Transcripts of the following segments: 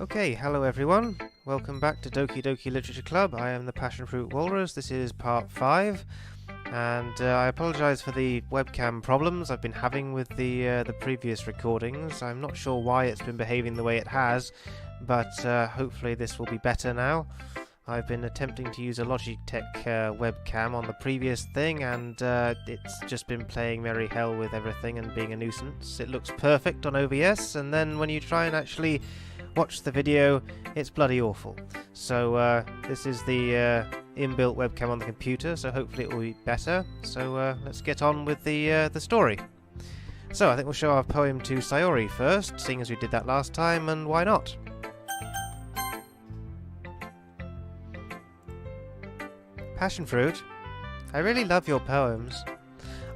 Okay, hello everyone. Welcome back to Doki Doki Literature Club. I am the Passionfruit Whalrus. This is part 5, and I apologise for the webcam problems I've been having with the previous recordings. I'm not sure why it's been behaving the way it has, but hopefully this will be better now. I've been attempting to use a Logitech webcam on the previous thing, and it's just been playing merry hell with everything and being a nuisance. It looks perfect on OBS, and then when you try and actually watch the video, it's bloody awful. So this is the inbuilt webcam on the computer, so hopefully it will be better. So let's get on with the story. So I think we'll show our poem to Sayori first, seeing as we did that last time, and why not? Passionfruit, I really love your poems.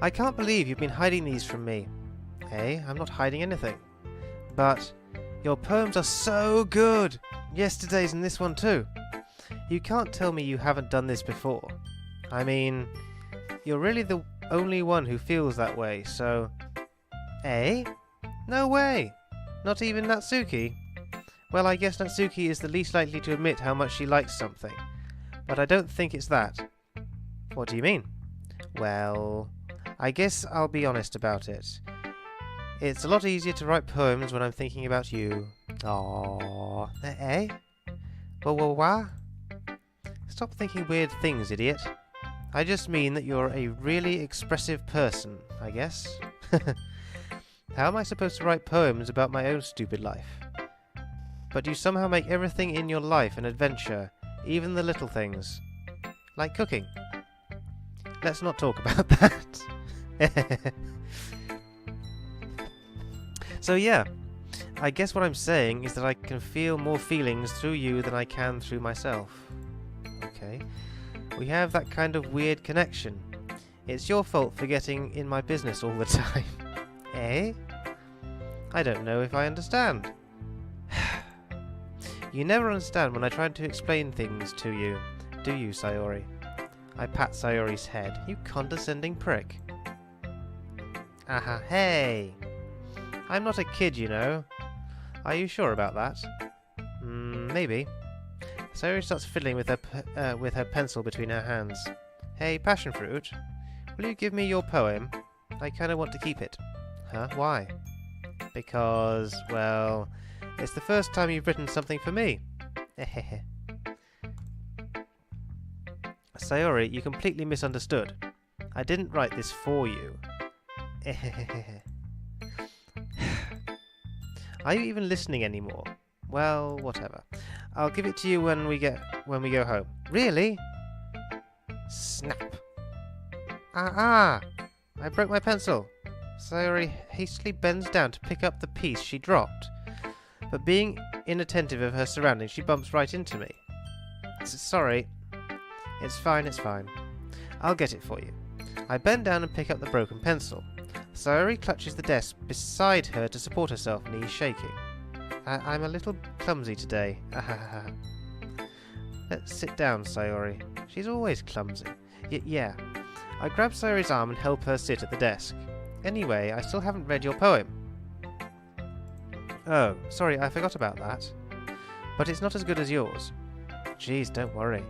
I can't believe you've been hiding these from me. Hey, I'm not hiding anything. But your poems are so good! Yesterday's and this one too. You can't tell me you haven't done this before. I mean, you're really the only one who feels that way, so... Eh? No way! Not even Natsuki? Well, I guess Natsuki is the least likely to admit how much she likes something. But I don't think it's that. What do you mean? Well, I guess I'll be honest about it. It's a lot easier to write poems when I'm thinking about you. Aww. Eh? Wah? Stop thinking weird things, idiot. I just mean that you're a really expressive person, I guess. How am I supposed to write poems about my own stupid life? But you somehow make everything in your life an adventure, even the little things. Like cooking. Let's not talk about that. So yeah, I guess what I'm saying is that I can feel more feelings through you than I can through myself. Okay. We have that kind of weird connection. It's your fault for getting in my business all the time. Eh? I don't know if I understand. You never understand when I try to explain things to you, do you, Sayori? I pat Sayori's head. You condescending prick. Aha, hey! I'm not a kid, you know. Are you sure about that? Maybe. Sayori starts fiddling with her pencil between her hands. Hey, Passionfruit, will you give me your poem? I kinda want to keep it. Huh? Why? Because, well, it's the first time you've written something for me. Sayori, you completely misunderstood. I didn't write this for you. Are you even listening anymore? Well, whatever. I'll give it to you when we go home. Really? Snap. I broke my pencil. Sayori hastily bends down to pick up the piece she dropped. But being inattentive of her surroundings, she bumps right into me. Sorry. It's fine. I'll get it for you. I bend down and pick up the broken pencil. Sayori clutches the desk beside her to support herself, knees shaking. I'm a little clumsy today. Let's sit down, Sayori. She's always clumsy. Yeah. I grab Sayori's arm and help her sit at the desk. Anyway, I still haven't read your poem. Oh, sorry, I forgot about that. But it's not as good as yours. Jeez, don't worry.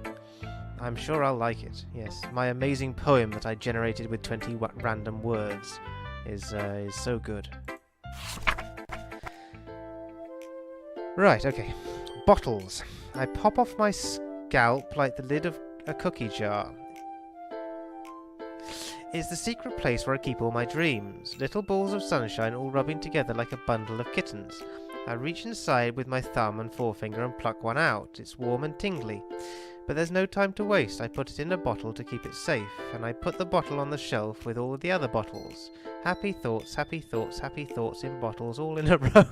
I'm sure I'll like it. Yes, my amazing poem that I generated with 20 random words is so good. Right, okay. Bottles. I pop off my scalp like the lid of a cookie jar. It's the secret place where I keep all my dreams. Little balls of sunshine all rubbing together like a bundle of kittens. I reach inside with my thumb and forefinger and pluck one out. It's warm and tingly. But there's no time to waste. I put it in a bottle to keep it safe, and I put the bottle on the shelf with all the other bottles. Happy thoughts in bottles all in a row.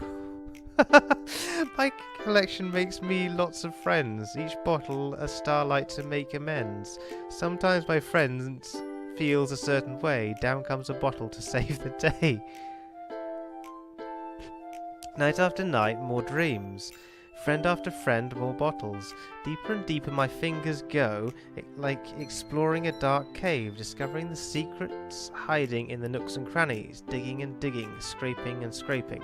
My collection makes me lots of friends, each bottle a starlight to make amends. Sometimes my friends feels a certain way, down comes a bottle to save the day. Night after night, more dreams. Friend after friend, more bottles. Deeper and deeper my fingers go, like exploring a dark cave, discovering the secrets hiding in the nooks and crannies, digging and digging, scraping and scraping.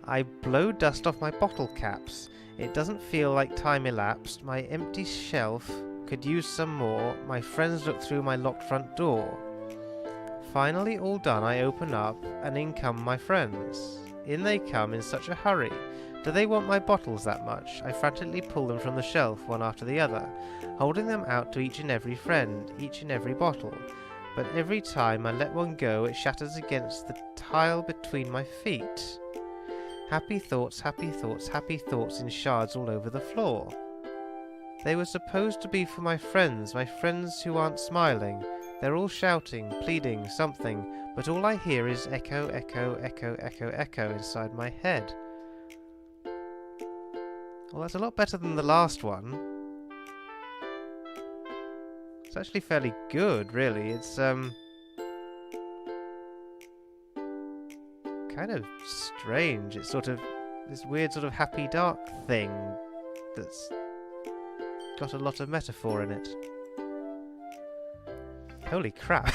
I blow dust off my bottle caps. It doesn't feel like time elapsed. My empty shelf could use some more. My friends look through my locked front door. Finally all done, I open up, and in come my friends. In they come in such a hurry. Do they want my bottles that much? I frantically pull them from the shelf, one after the other, holding them out to each and every friend, each and every bottle. But every time I let one go, it shatters against the tile between my feet. Happy thoughts, happy thoughts, happy thoughts in shards all over the floor. They were supposed to be for my friends who aren't smiling. They're all shouting, pleading, something, but all I hear is echo, echo, echo, echo, echo inside my head. Well, that's a lot better than the last one. It's actually fairly good, really. It's, kind of strange. It's sort of this weird sort of happy dark thing that's got a lot of metaphor in it. Holy crap.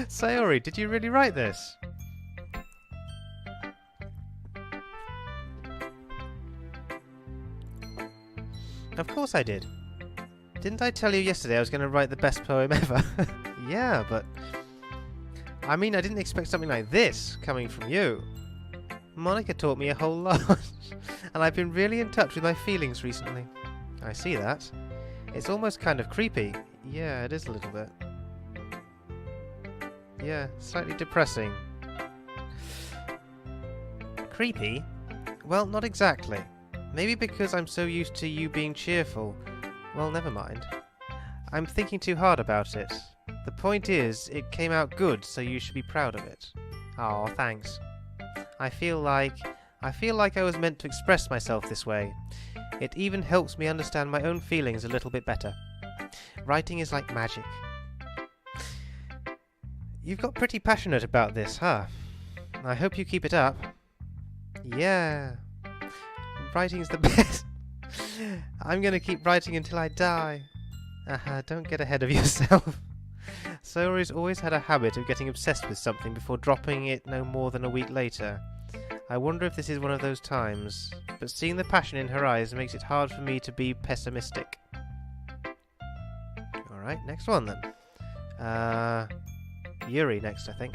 Sayori, did you really write this? Of course I did. Didn't I tell you yesterday I was going to write the best poem ever? Yeah, but... I mean, I didn't expect something like this coming from you. Monika taught me a whole lot. And I've been really in touch with my feelings recently. I see that. It's almost kind of creepy. Yeah, it is a little bit. Yeah, slightly depressing. Creepy? Well, not exactly. Maybe because I'm so used to you being cheerful. Well, never mind. I'm thinking too hard about it. The point is, it came out good, so you should be proud of it. Aw, thanks. I feel like I was meant to express myself this way. It even helps me understand my own feelings a little bit better. Writing is like magic. You've got pretty passionate about this, huh? I hope you keep it up. Yeah. Writing's the best. I'm gonna keep writing until I die. Don't get ahead of yourself. Sayori's always had a habit of getting obsessed with something before dropping it no more than a week later. I wonder if this is one of those times, but seeing the passion in her eyes makes it hard for me to be pessimistic. Alright, next one then. Yuri next, I think.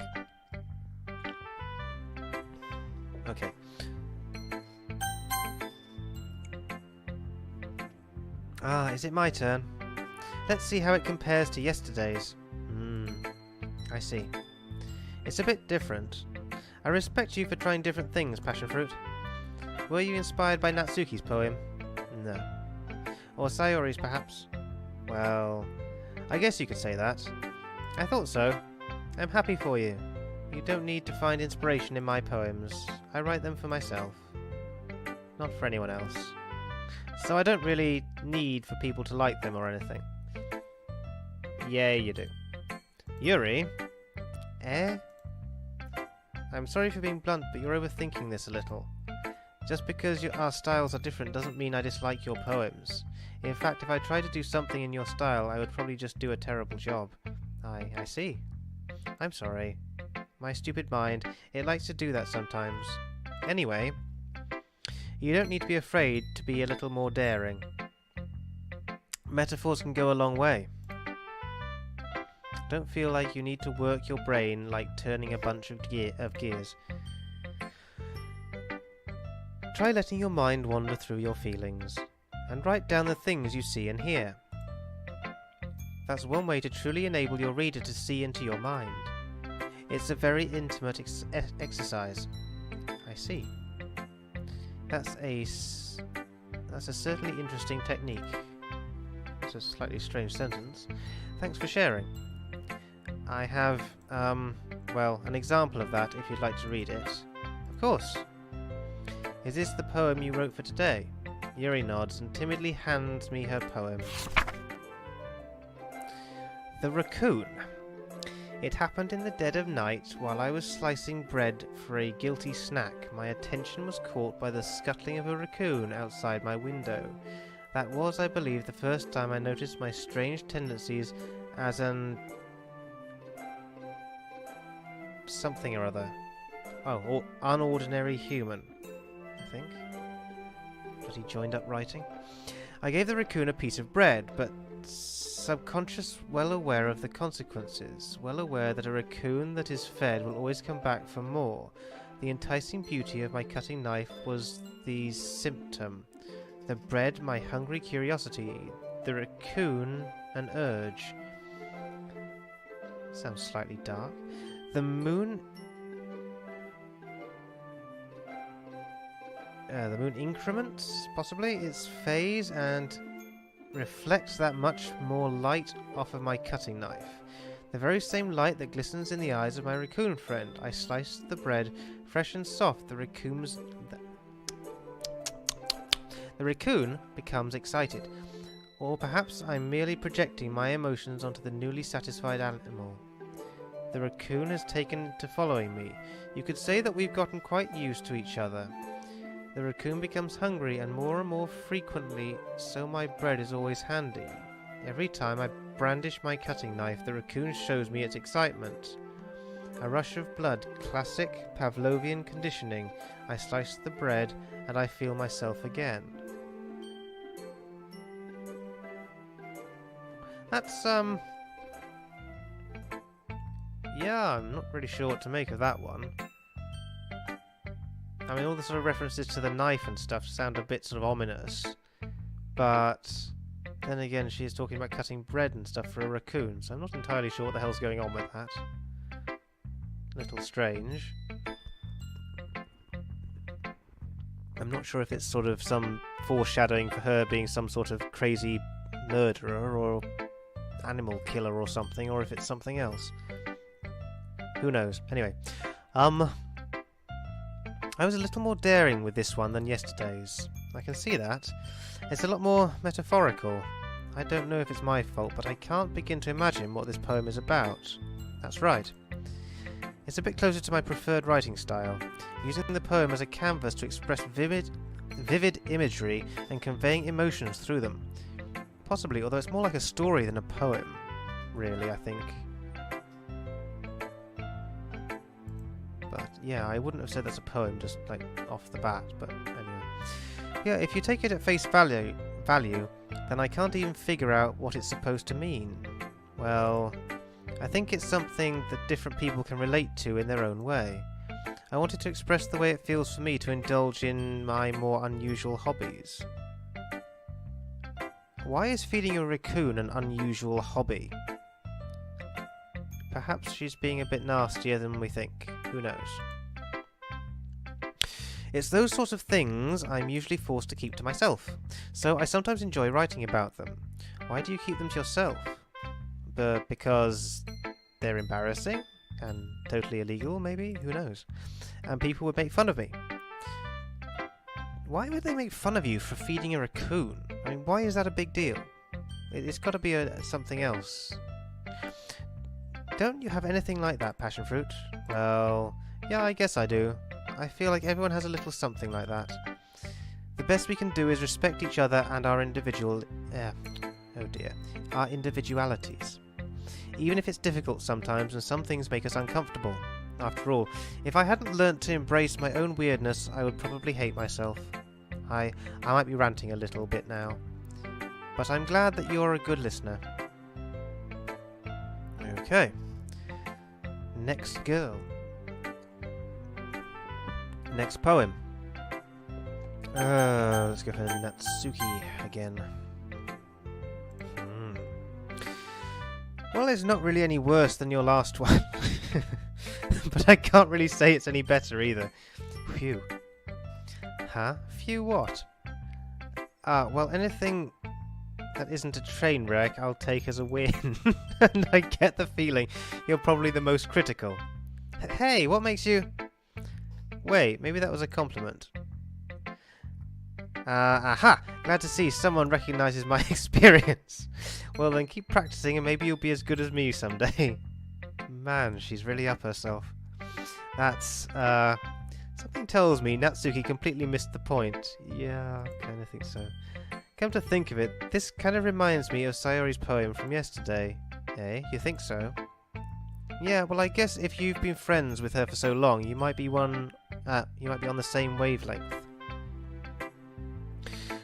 Okay. Is it my turn? Let's see how it compares to yesterday's. I see. It's a bit different. I respect you for trying different things, Passionfruit. Were you inspired by Natsuki's poem? No. Or Sayori's, perhaps? Well, I guess you could say that. I thought so. I'm happy for you. You don't need to find inspiration in my poems. I write them for myself. Not for anyone else. So I don't really need for people to like them or anything. Yeah, you do. Yuri? Eh? I'm sorry for being blunt, but you're overthinking this a little. Just because our styles are different doesn't mean I dislike your poems. In fact, if I tried to do something in your style, I would probably just do a terrible job. I see. I'm sorry. My stupid mind, it likes to do that sometimes. Anyway, you don't need to be afraid to be a little more daring. Metaphors can go a long way. Don't feel like you need to work your brain like turning a bunch of gears. Try letting your mind wander through your feelings, and write down the things you see and hear. That's one way to truly enable your reader to see into your mind. It's a very intimate exercise. I see. That's a certainly interesting technique. It's a slightly strange sentence. Thanks for sharing. I have, well, an example of that if you'd like to read it. Of course. Is this the poem you wrote for today? Yuri nods and timidly hands me her poem. The Raccoon. It happened in the dead of night while I was slicing bread for a guilty snack. My attention was caught by the scuttling of a raccoon outside my window. That was, I believe, the first time I noticed my strange tendencies as an... something or other. or unordinary human, I think. But he joined up writing. I gave the raccoon a piece of bread, but subconscious, well aware of the consequences, well aware that a raccoon that is fed will always come back for more. The enticing beauty of my cutting knife was the symptom. The bread, my hungry curiosity. The raccoon, an urge. Sounds slightly dark. The moon increments, possibly, its phase and reflects that much more light off of my cutting knife. The very same light that glistens in the eyes of my raccoon friend. I sliced the bread, fresh and soft. The raccoon becomes excited. Or perhaps I'm merely projecting my emotions onto the newly satisfied animal. The raccoon has taken to following me. You could say that we've gotten quite used to each other. The raccoon becomes hungry and more frequently, so my bread is always handy. Every time I brandish my cutting knife, the raccoon shows me its excitement. A rush of blood, classic Pavlovian conditioning. I slice the bread and I feel myself again. That's, yeah, I'm not really sure what to make of that one. I mean, all the sort of references to the knife and stuff sound a bit sort of ominous. But then again, she is talking about cutting bread and stuff for a raccoon, so I'm not entirely sure what the hell's going on with that. A little strange. I'm not sure if it's sort of some foreshadowing for her being some sort of crazy murderer or animal killer or something, or if it's something else. Who knows? Anyway, I was a little more daring with this one than yesterday's. I can see that. It's a lot more metaphorical. I don't know if it's my fault, but I can't begin to imagine what this poem is about. That's right. It's a bit closer to my preferred writing style, using the poem as a canvas to express vivid imagery and conveying emotions through them. Possibly, although it's more like a story than a poem, really, I think. But yeah, I wouldn't have said that's a poem just like off the bat, but anyway. Yeah, if you take it at face value, then I can't even figure out what it's supposed to mean. Well, I think it's something that different people can relate to in their own way. I wanted to express the way it feels for me to indulge in my more unusual hobbies. Why is feeding a raccoon an unusual hobby? Perhaps she's being a bit nastier than we think. Who knows? It's those sorts of things I'm usually forced to keep to myself, so I sometimes enjoy writing about them. Why do you keep them to yourself? Because they're embarrassing and totally illegal, maybe? Who knows? And people would make fun of me. Why would they make fun of you for feeding a raccoon? I mean, why is that a big deal? It's got to be something else. Don't you have anything like that, Passionfruit? Well, yeah, I guess I do. I feel like everyone has a little something like that. The best we can do is respect each other and our our individualities. Even if it's difficult sometimes and some things make us uncomfortable. After all, if I hadn't learnt to embrace my own weirdness, I would probably hate myself. I might be ranting a little bit now. But I'm glad that you're a good listener. Okay. Next girl. Next poem. Let's go for Natsuki again. Well, it's not really any worse than your last one. But I can't really say it's any better either. Phew. Huh? Phew what? Well, anything that isn't a train wreck I'll take as a win. And I get the feeling you're probably the most critical. Hey, what makes you... Wait, maybe that was a compliment. Aha! Glad to see someone recognises my experience. Well then, keep practising and maybe you'll be as good as me someday. Man, she's really up herself. That's, something tells me Natsuki completely missed the point. Yeah, I kinda think so. Come to think of it, this kind of reminds me of Sayori's poem from yesterday. Eh? You think so? Yeah, well, I guess if you've been friends with her for so long, you might be on the same wavelength.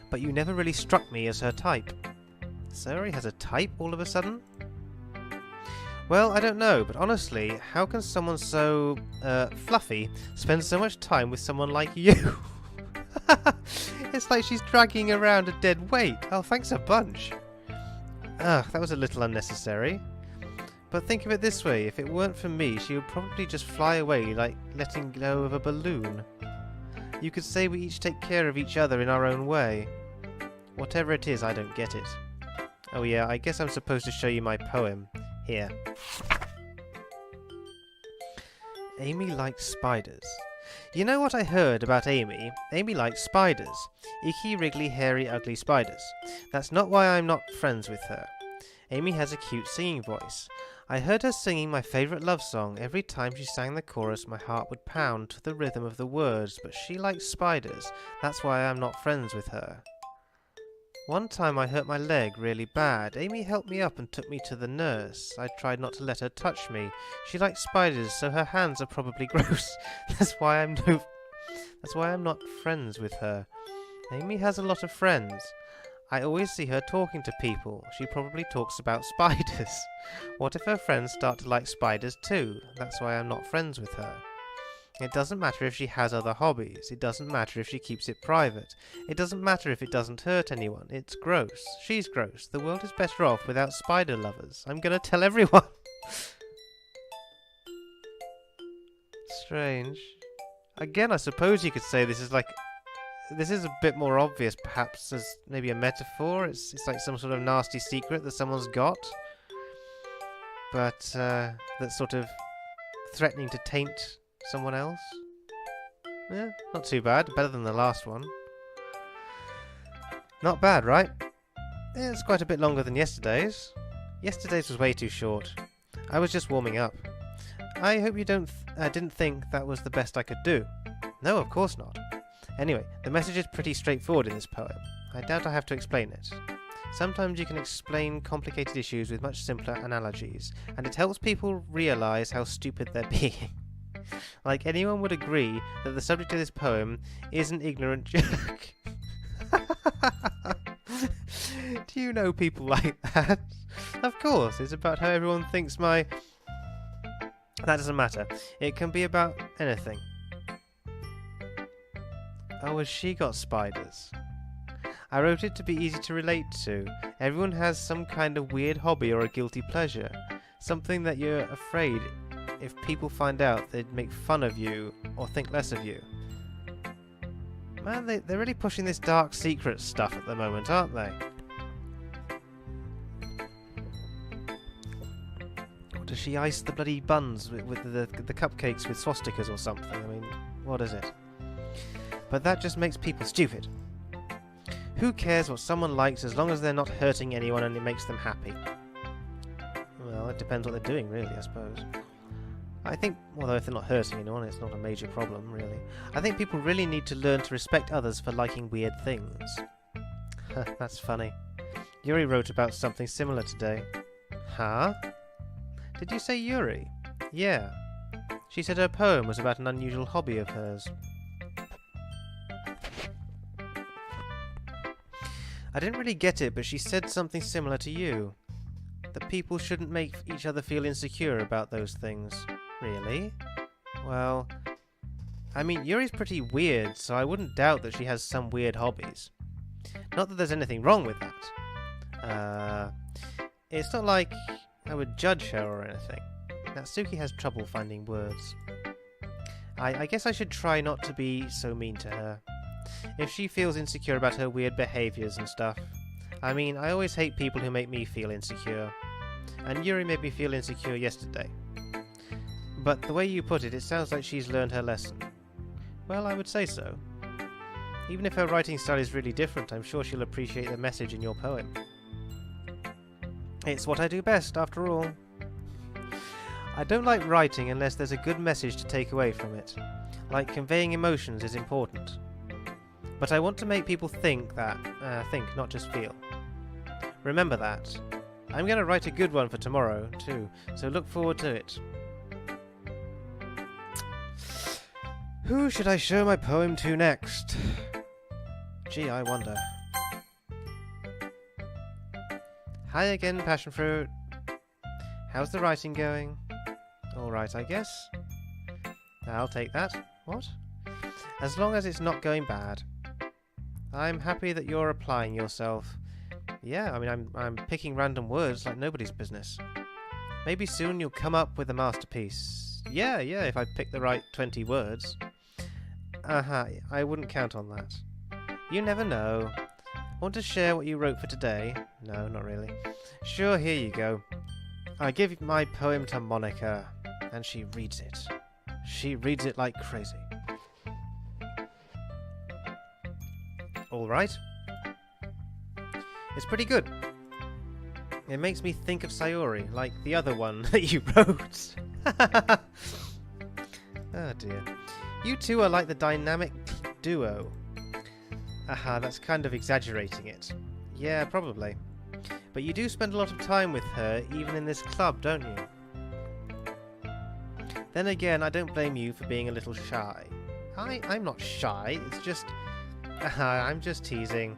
But you never really struck me as her type. Sayori has a type all of a sudden? Well, I don't know, but honestly, how can someone so, fluffy spend so much time with someone like you? It's like she's dragging around a dead weight. Oh, thanks a bunch. Ugh, that was a little unnecessary. But think of it this way, if it weren't for me, she would probably just fly away like letting go of a balloon. You could say we each take care of each other in our own way. Whatever it is, I don't get it. Oh yeah, I guess I'm supposed to show you my poem. Here. Amy likes spiders. You know what I heard about Amy? Amy likes spiders. Icky, wriggly, hairy, ugly spiders. That's not why I'm not friends with her. Amy has a cute singing voice. I heard her singing my favourite love song. Every time she sang the chorus, my heart would pound to the rhythm of the words, but she likes spiders. That's why I'm not friends with her. One time I hurt my leg really bad. Amy helped me up and took me to the nurse. I tried not to let her touch me. She likes spiders, so her hands are probably gross. That's why I'm not friends with her. Amy has a lot of friends. I always see her talking to people. She probably talks about spiders. What if her friends start to like spiders too? That's why I'm not friends with her. It doesn't matter if she has other hobbies. It doesn't matter if she keeps it private. It doesn't matter if it doesn't hurt anyone. It's gross. She's gross. The world is better off without spider lovers. I'm gonna tell everyone. Strange. Again, I suppose you could say this is a bit more obvious, perhaps, as maybe a metaphor. It's like some sort of nasty secret that someone's got. But, that's sort of threatening to taint someone else. Yeah, not too bad. Better than the last one. Not bad, right? Yeah, it's quite a bit longer than yesterday's. Yesterday's was way too short. I was just warming up. I hope you didn't think that was the best I could do. No, of course not. Anyway, the message is pretty straightforward in this poem. I doubt I have to explain it. Sometimes you can explain complicated issues with much simpler analogies, and it helps people realise how stupid they're being. Like, anyone would agree that the subject of this poem is an ignorant jerk. Do you know people like that? Of course, it's about how everyone thinks That doesn't matter. It can be about anything. Oh, has she got spiders? I wrote it to be easy to relate to. Everyone has some kind of weird hobby or a guilty pleasure. Something that you're afraid if people find out they'd make fun of you or think less of you. Man, they're really pushing this dark secret stuff at the moment, aren't they? Or does she ice the bloody buns with the cupcakes with swastikas or something? I mean, what is it? But that just makes people stupid. Who cares what someone likes as long as they're not hurting anyone and it makes them happy? Well, it depends what they're doing, really, I suppose. I think, although if they're not hurting anyone, it's not a major problem, really. I think people really need to learn to respect others for liking weird things. That's funny. Yuri wrote about something similar today. Huh? Did you say Yuri? Yeah. She said her poem was about an unusual hobby of hers. I didn't really get it, but she said something similar to you. That people shouldn't make each other feel insecure about those things. Really? Well, I mean, Yuri's pretty weird, so I wouldn't doubt that she has some weird hobbies. Not that there's anything wrong with that. It's not like I would judge her or anything. Natsuki has trouble finding words. I guess I should try not to be so mean to her. If she feels insecure about her weird behaviours and stuff. I mean, I always hate people who make me feel insecure. And Yuri made me feel insecure yesterday. But the way you put it, it sounds like she's learned her lesson. Well, I would say so. Even if her writing style is really different, I'm sure she'll appreciate the message in your poem. It's what I do best, after all. I don't like writing unless there's a good message to take away from it. Like, conveying emotions is important. But I want to make people think, not just feel. Remember that. I'm going to write a good one for tomorrow, too, so look forward to it. Who should I show my poem to next? Gee, I wonder. Hi again, Passionfruit. How's the writing going? Alright, I guess. I'll take that. What? As long as it's not going bad. I'm happy that you're applying yourself. Yeah, I mean, I'm picking random words like nobody's business. Maybe soon you'll come up with a masterpiece. Yeah, if I pick the right 20 words. I wouldn't count on that. You never know. Want to share what you wrote for today? No, not really. Sure, here you go. I give my poem to Monika, and she reads it. She reads it like crazy. Alright. It's pretty good. It makes me think of Sayori, like the other one that you wrote. Oh dear. You two are like the dynamic duo. That's kind of exaggerating it. Yeah, probably. But you do spend a lot of time with her, even in this club, don't you? Then again, I don't blame you for being a little shy. I'm not shy, it's just... I'm just teasing.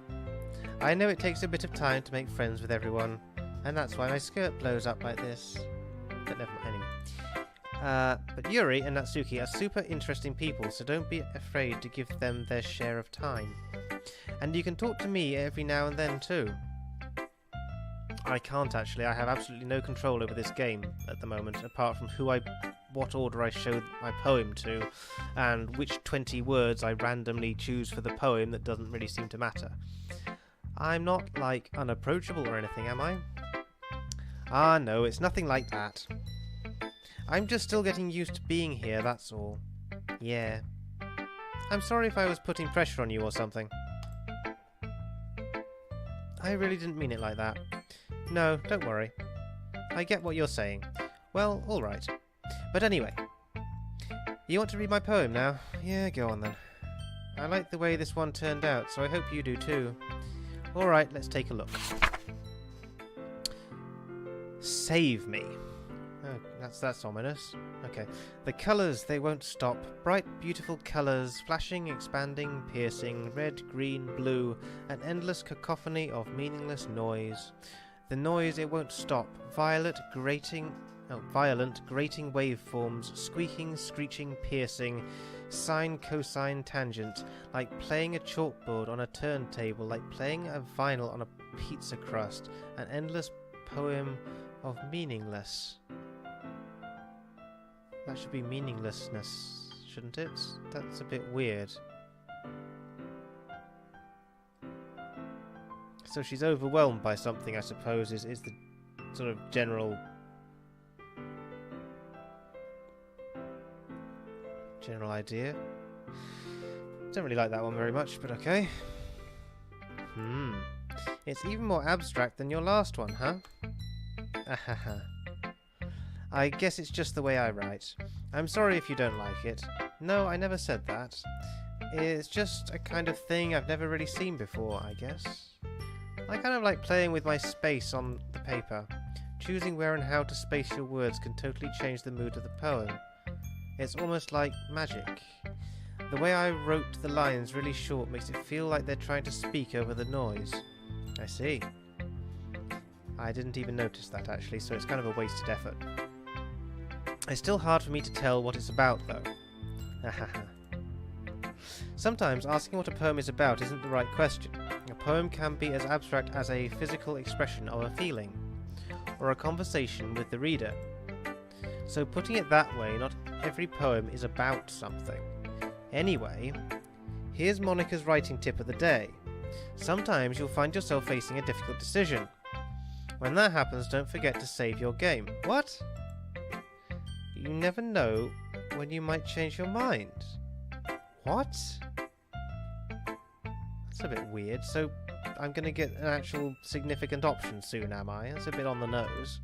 I know it takes a bit of time to make friends with everyone, and that's why my skirt blows up like this. But never mind, anyway. But Yuri and Natsuki are super interesting people, so don't be afraid to give them their share of time. And you can talk to me every now and then too. I can't actually. I have absolutely no control over this game at the moment, apart from what order I show my poem to, and which 20 words I randomly choose for the poem that doesn't really seem to matter. I'm not, like, unapproachable or anything, am I? No, it's nothing like that. I'm just still getting used to being here, that's all. Yeah. I'm sorry if I was putting pressure on you or something. I really didn't mean it like that. No, don't worry. I get what you're saying. Well, alright. But anyway. You want to read my poem now? Yeah, go on then. I like the way this one turned out, so I hope you do too. Alright, let's take a look. Save me. Oh, that's ominous. Okay. The colours, they won't stop. Bright, beautiful colours, flashing, expanding, piercing, red, green, blue, an endless cacophony of meaningless noise. The noise, it won't stop. Violent, grating waveforms, squeaking, screeching, piercing, sine, cosine, tangent, like playing a chalkboard on a turntable, like playing a vinyl on a pizza crust, an endless poem of meaningless. That should be meaninglessness, shouldn't it? That's a bit weird. So she's overwhelmed by something, I suppose, is the sort of general idea. Don't really like that one very much, but okay. It's even more abstract than your last one, huh? Ahaha. I guess it's just the way I write. I'm sorry if you don't like it. No, I never said that. It's just a kind of thing I've never really seen before, I guess. I kind of like playing with my space on the paper. Choosing where and how to space your words can totally change the mood of the poem. It's almost like magic. The way I wrote the lines really short makes it feel like they're trying to speak over the noise. I see. I didn't even notice that actually, so it's kind of a wasted effort. It's still hard for me to tell what it's about though. Sometimes asking what a poem is about isn't the right question. A poem can be as abstract as a physical expression of a feeling, or a conversation with the reader. So putting it that way, not every poem is about something. Anyway, here's Monika's writing tip of the day. Sometimes you'll find yourself facing a difficult decision. When that happens, don't forget to save your game. What? You never know when you might change your mind. What? That's a bit weird. So I'm going to get an actual significant option soon, am I? That's a bit on the nose.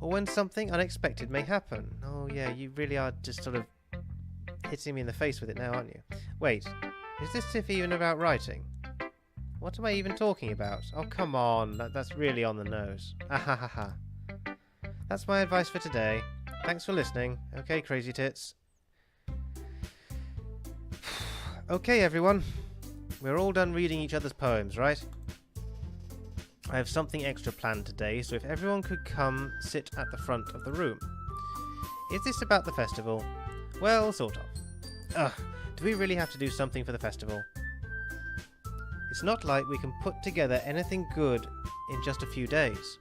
Or when something unexpected may happen. Oh yeah, you really are just sort of hitting me in the face with it now, aren't you? Wait, is this tip even about writing? What am I even talking about? Oh, come on, that's really on the nose. Ahahaha. That's my advice for today. Thanks for listening. Okay, crazy tits. Okay, everyone. We're all done reading each other's poems, right? I have something extra planned today, so if everyone could come sit at the front of the room. Is this about the festival? Well, sort of. Ugh, do we really have to do something for the festival? It's not like we can put together anything good in just a few days.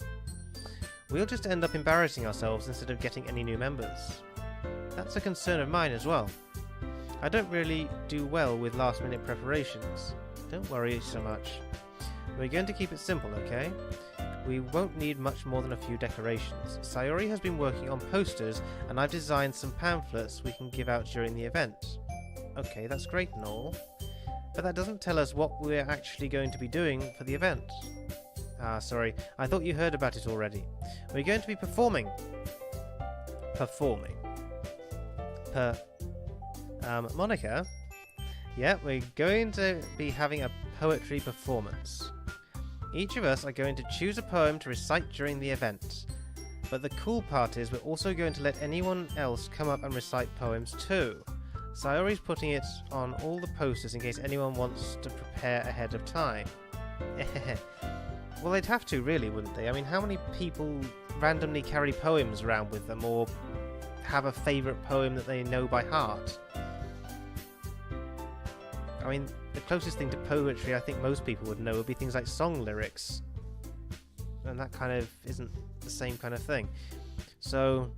We'll just end up embarrassing ourselves instead of getting any new members. That's a concern of mine as well. I don't really do well with last-minute preparations. Don't worry so much. We're going to keep it simple, okay? We won't need much more than a few decorations. Sayori has been working on posters, and I've designed some pamphlets we can give out during the event. Okay, that's great and all, but that doesn't tell us what we're actually going to be doing for the event. Ah, sorry, I thought you heard about it already. We're going to be performing. Performing. Monika? Yeah, we're going to be having a poetry performance. Each of us are going to choose a poem to recite during the event. But the cool part is we're also going to let anyone else come up and recite poems too. Sayori's putting it on all the posters in case anyone wants to prepare ahead of time. Well, they'd have to, really, wouldn't they? I mean, how many people randomly carry poems around with them or have a favourite poem that they know by heart? I mean, the closest thing to poetry I think most people would know would be things like song lyrics. And that kind of isn't the same kind of thing. So,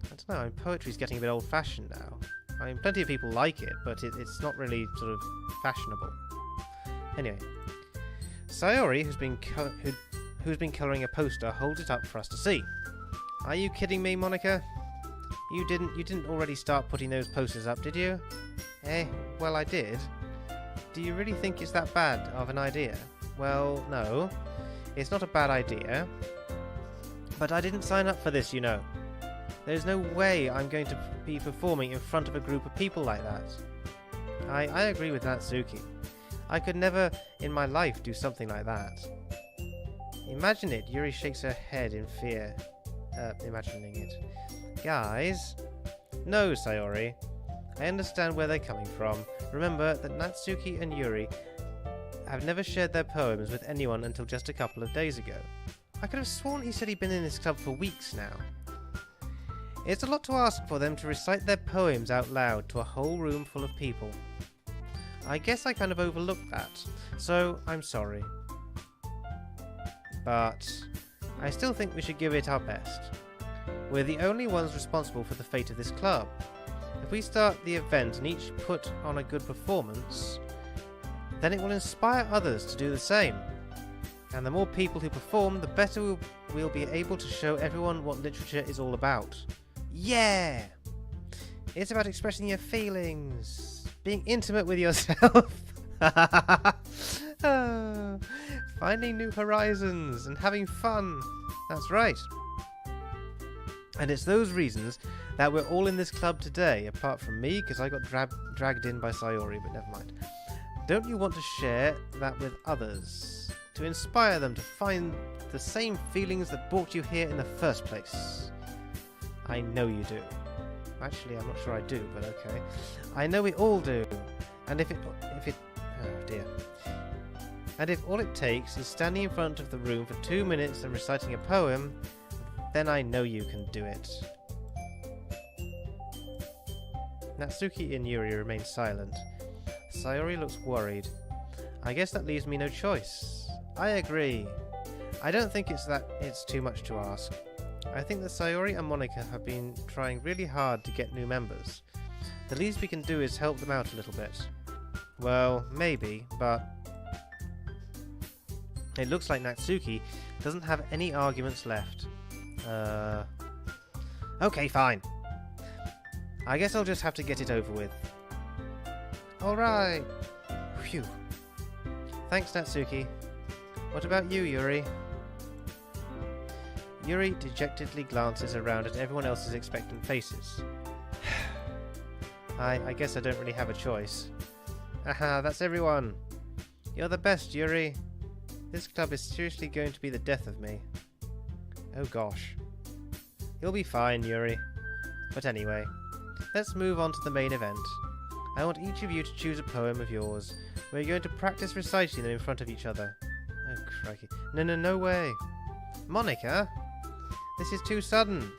I don't know, I mean, poetry's getting a bit old-fashioned now. I mean, plenty of people like it, but it's not really sort of fashionable. Anyway, Sayori, who's been colouring a poster, holds it up for us to see. Are you kidding me, Monika? You didn't already start putting those posters up, did you? Well, I did. Do you really think it's that bad of an idea? Well, no. It's not a bad idea. But I didn't sign up for this, you know. There's no way I'm going to be performing in front of a group of people like that. I agree with Natsuki. I could never in my life do something like that. Imagine it. Yuri shakes her head in fear. Imagining it. Guys? No, Sayori. I understand where they're coming from. Remember that Natsuki and Yuri have never shared their poems with anyone until just a couple of days ago. I could have sworn he said he'd been in this club for weeks now. It's a lot to ask for them to recite their poems out loud to a whole room full of people. I guess I kind of overlooked that, so I'm sorry. But I still think we should give it our best. We're the only ones responsible for the fate of this club. If we start the event and each put on a good performance, then it will inspire others to do the same. And the more people who perform, the better we'll be able to show everyone what literature is all about. Yeah! It's about expressing your feelings, being intimate with yourself, finding new horizons, and having fun. That's right. And it's those reasons that we're all in this club today, apart from me, because I got dragged in by Sayori, but never mind. Don't you want to share that with others? To inspire them to find the same feelings that brought you here in the first place? I know you do. Actually, I'm not sure I do, but okay. I know we all do. And if oh dear. And if all it takes is standing in front of the room for 2 minutes and reciting a poem, then I know you can do it. Natsuki and Yuri remain silent. Sayori looks worried. I guess that leaves me no choice. I agree. I don't think it's too much to ask. I think that Sayori and Monika have been trying really hard to get new members. The least we can do is help them out a little bit. Well, maybe, but it looks like Natsuki doesn't have any arguments left. Okay, fine. I guess I'll just have to get it over with. Alright. Phew. Thanks, Natsuki. What about you, Yuri? Yuri dejectedly glances around at everyone else's expectant faces. I guess I don't really have a choice. Aha, that's everyone. You're the best, Yuri. This club is seriously going to be the death of me. Oh gosh. You'll be fine, Yuri. But anyway, let's move on to the main event. I want each of you to choose a poem of yours. We're going to practice reciting them in front of each other. Oh, crikey. No way. Monika? This is too sudden.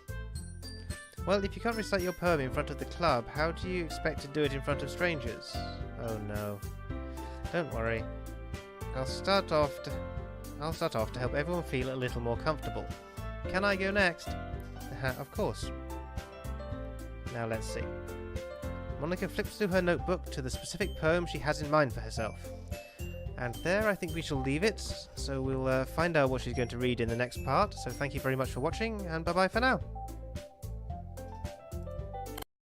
Well, if you can't recite your poem in front of the club, how do you expect to do it in front of strangers? Oh no. Don't worry. I'll start off to help everyone feel a little more comfortable. Can I go next? Of course. Now let's see. Monika flips through her notebook to the specific poem she has in mind for herself. And there I think we shall leave it, so we'll find out what she's going to read in the next part. So thank you very much for watching, and bye bye for now.